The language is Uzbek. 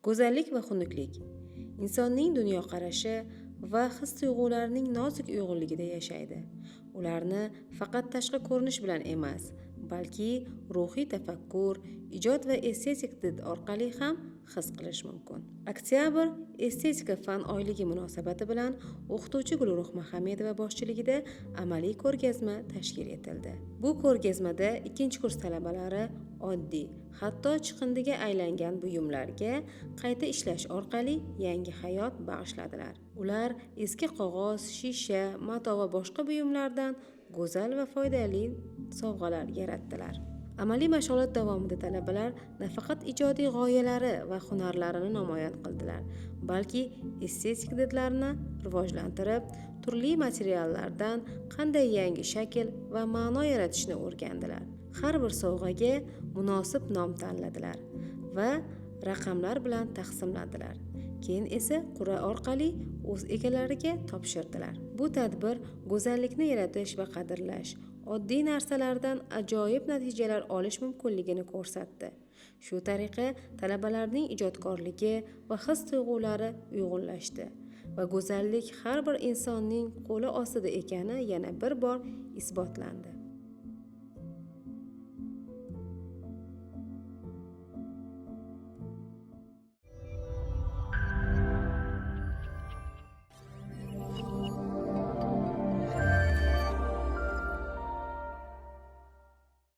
Go'zallik va xunuklik insonning dunyoqarashi va his-tuyg'ularining nozik uyg'unligida yashaydi. Ularni faqat tashqi ko'rinish bilan emas, balki ruhiy tafakkur, ijod va estetik did orqali ham his qilish mumkin. Oktyabr estetika fan oyligi munosabati bilan o'qituvchi Gulruh Muhammedova boshchiligida amaliy ko'rgazma tashkil etildi. Bu ko'rgazmada 2-kurs talabalari oddiy, hatto chiqindiga aylangan buyumlarga qayta ishlash orqali yangi hayot bag'ishladilar. Ular eski qog'oz, shisha, mato va boshqa buyumlardan go'zal va foydali sovg'alar yaratdilar. Amaliy mashg'ulot davomida talabalar nafaqat ijodiy g'oyalari va hunarlarini namoyon qildilar, balki estetik didlarini rivojlantirib, turli materiallardan qanday yangi shakl va ma'no yaratishni o'rgandilar. Har bir sovg'aga munosib nom tanladilar va raqamlar bilan taqsimladilar. Keyin esa qur'a orqali o'z egalariga topshirdilar. Bu tadbir go'zallikni yaratish va qadrlash, oddiy narsalardan ajoyib natijalar olish mumkinligini ko'rsatdi. Shu tariqa talabalarning ijodkorligi va his-tuyg'ulari uyg'unlashdi va go'zallik har bir insonning qo'li ostida ekani yana bir bor isbotlandi.